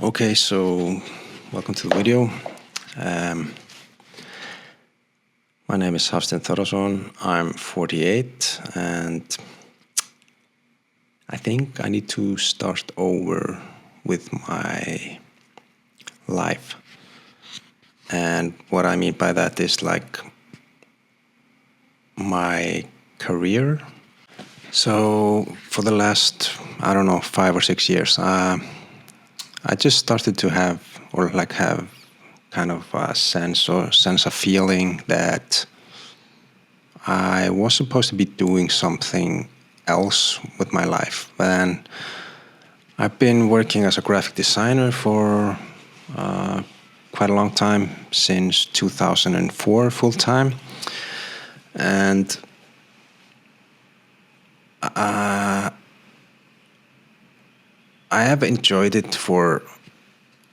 Okay, so welcome to the video. Um, my name is Hafstein Thorason. I'm 48 and I think I need to start over with my life. And what I mean by that is like my career. So for the last, 5 or 6 years, I just started to have kind of a sense of feeling that I was supposed to be doing something else with my life. And I've been working as a graphic designer for quite a long time, since 2004 full time. And I have enjoyed it for,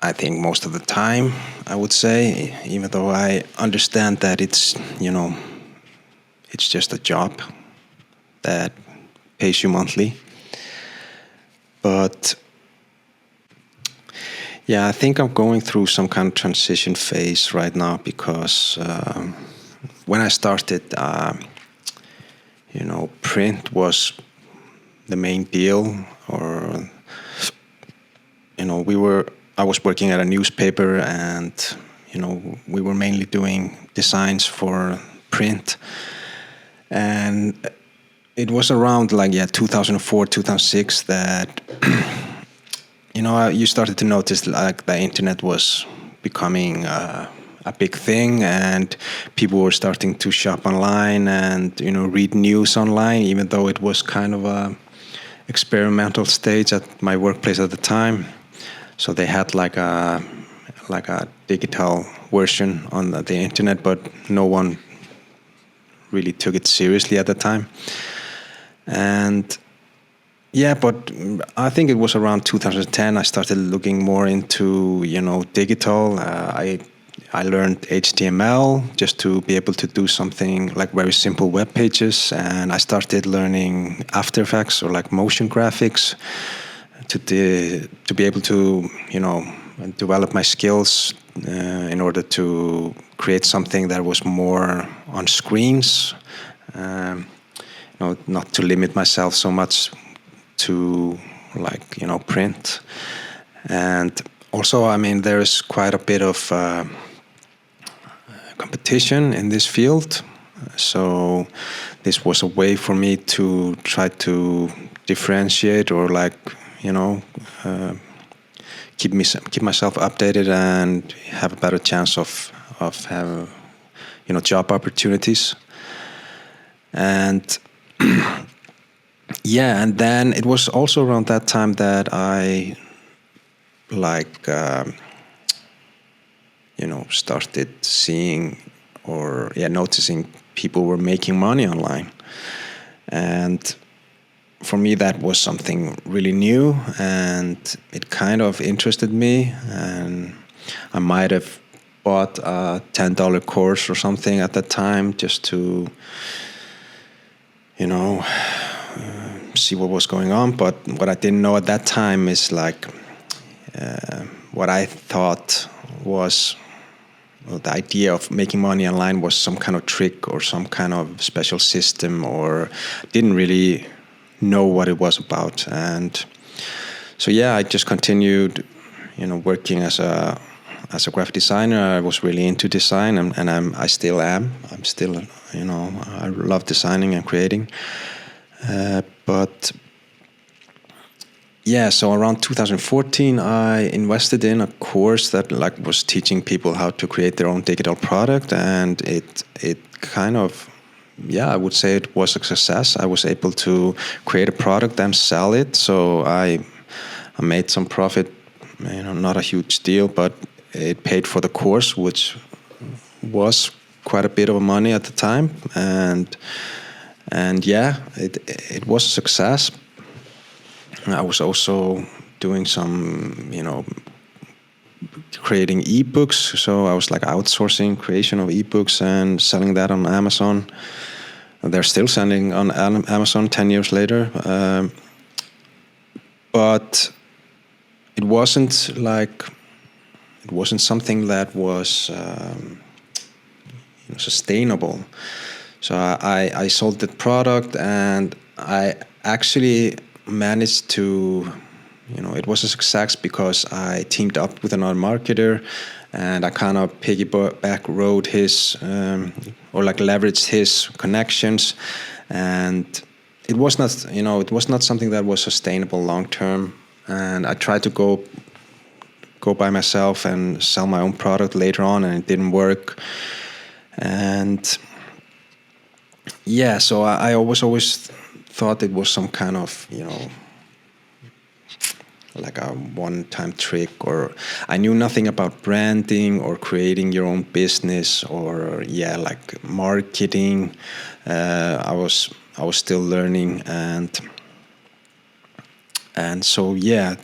I think, most of the time, I would say, even though I understand that it's just a job that pays you monthly. But yeah, I think I'm going through some kind of transition phase right now because when I started, print was the main deal, or I was working at a newspaper, and we were mainly doing designs for print, and it was around 2004 2006 that you started to notice like the internet was becoming a big thing, and people were starting to shop online and read news online, even though it was kind of a experimental stage at my workplace at the time. So they had like a digital version on the internet, but no one really took it seriously at the time. And yeah, but I think it was around 2010 I started looking more into digital. I learned HTML just to be able to do something like very simple web pages, and I started learning After Effects or like motion graphics to be able to develop my skills in order to create something that was more on screens. Not to limit myself so much to print. And also, I mean, there is quite a bit of competition in this field, so this was a way for me to try to differentiate, or keep myself updated and have a better chance of having job opportunities. And yeah, and then it was also around that time that I started seeing or noticing people were making money online. And for me, that was something really new, and it kind of interested me. And I might have bought a $10 course or something at that time just to, see what was going on. But what I didn't know at that time is what I thought was, the idea of making money online was some kind of trick or some kind of special system, or didn't really know what it was about. And so I just continued working as a graphic designer. I was really into design, and I still am. I'm still I love designing and creating, but so around 2014 I invested in a course that was teaching people how to create their own digital product, and it kind of, I would say it was a success. I was able to create a product and sell it. So I made some profit, not a huge deal, but it paid for the course, which was quite a bit of money at the time. And it was a success. I was also doing some, creating ebooks. So I was outsourcing creation of ebooks and selling that on Amazon. They're still selling on Amazon 10 years later. But it wasn't like it wasn't something that was sustainable. So I sold the product, and I actually managed to, it was a success because I teamed up with another marketer, and I kind of piggyback rode his or like leveraged his connections, and it was not, it was not something that was sustainable long term. And I tried to go by myself and sell my own product later on, and it didn't work. And yeah, so I always thought it was some kind of, like a one-time trick, or I knew nothing about branding or creating your own business, or like marketing. I was still learning, and so yeah.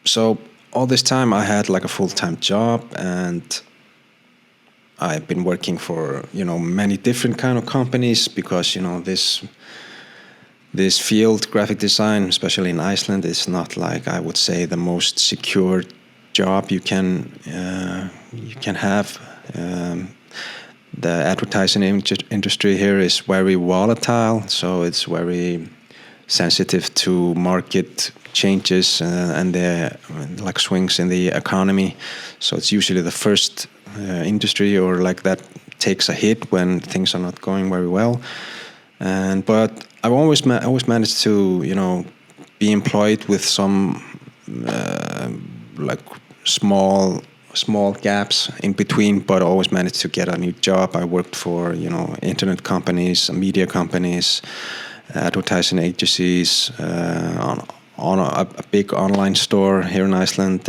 So all this time I had like a full-time job, and I've been working for many different kind of companies, because this field, graphic design, especially in Iceland, is not, like, I would say, the most secure job you can have. The advertising industry here is very volatile, so it's very sensitive to market changes and the like swings in the economy. So it's usually the first industry or like that takes a hit when things are not going very well. But I've always managed to be employed with some like small gaps in between, but always managed to get a new job. I worked for internet companies, media companies, advertising agencies, on a big online store here in Iceland,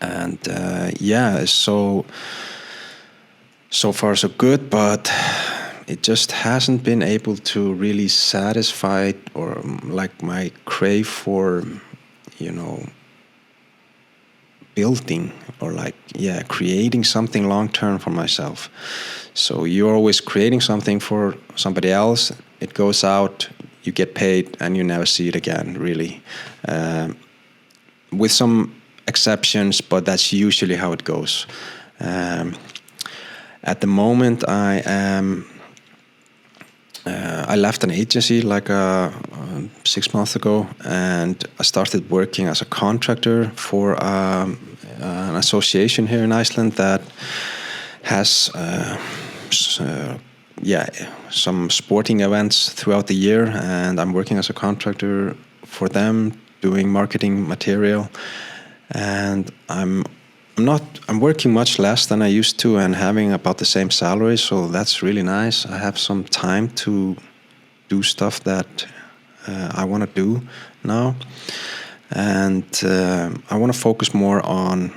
and yeah, so far so good, but it just hasn't been able to really satisfy or like my crave for building or creating something long term for myself. So you're always creating something for somebody else, it goes out, you get paid, and you never see it again, really, with some exceptions, but that's usually how it goes. At the moment I left an agency like 6 months ago, and I started working as a contractor for an association here in Iceland that has some sporting events throughout the year, and I'm working as a contractor for them, doing marketing material, and I'm working much less than I used to and having about the same salary, so that's really nice. I have some time to do stuff that I want to do now, and I want to focus more on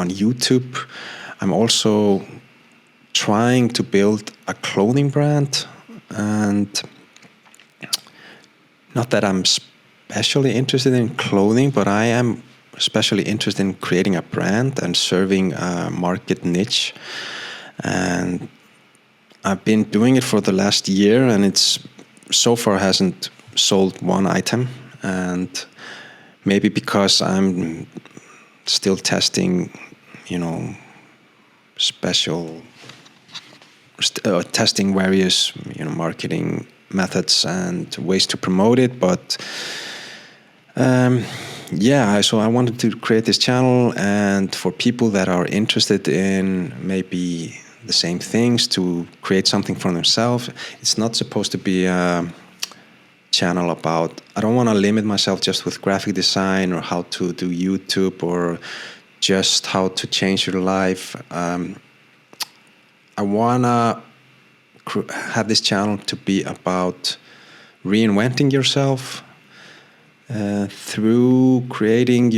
YouTube. I'm also trying to build a clothing brand, and not that I'm especially interested in clothing, but I am especially interested in creating a brand and serving a market niche. And I've been doing it for the last year, and it's so far hasn't sold one item. And maybe because I'm still testing, testing various, marketing methods and ways to promote it. But so I wanted to create this channel, and for people that are interested in maybe the same things, to create something for themselves. It's not supposed to be a channel about, I don't want to limit myself just with graphic design or how to do YouTube or just how to change your life. I want to have this channel to be about reinventing yourself, through creating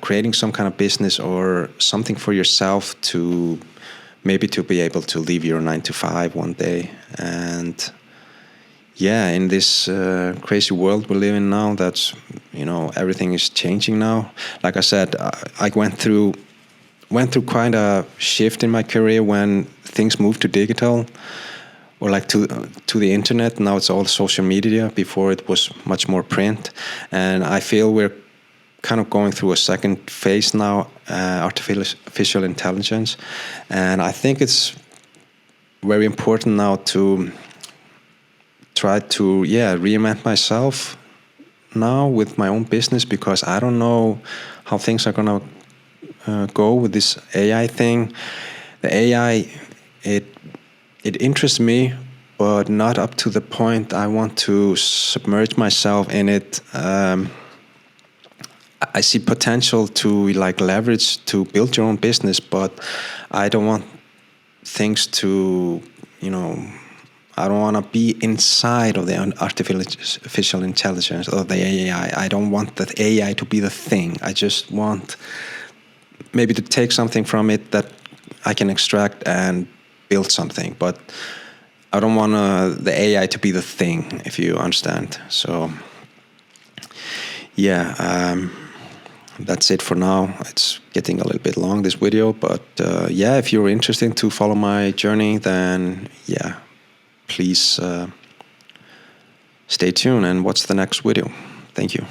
creating some kind of business or something for yourself, to maybe to be able to leave your 9 to 5 one day. And in this crazy world we live in now, that's everything is changing now. Like I said, I went through quite a shift in my career when things moved to digital, or like to the internet. Now it's all social media. Before it was much more print, and I feel we're kind of going through a second phase now, artificial intelligence, and I think it's very important now to try to reinvent myself now with my own business, because I don't know how things are gonna go with this AI thing. The AI, it interests me, but not up to the point I want to submerge myself in it. I see potential to like leverage to build your own business, but I don't want things to, I don't want to be inside of the artificial intelligence or the AI. I don't want the AI to be the thing. I just want maybe to take something from it that I can extract and build something. But I don't want the AI to be the thing, if you understand. So, that's it for now. It's getting a little bit long, this video. But if you're interested to follow my journey, then please stay tuned and watch the next video. Thank you.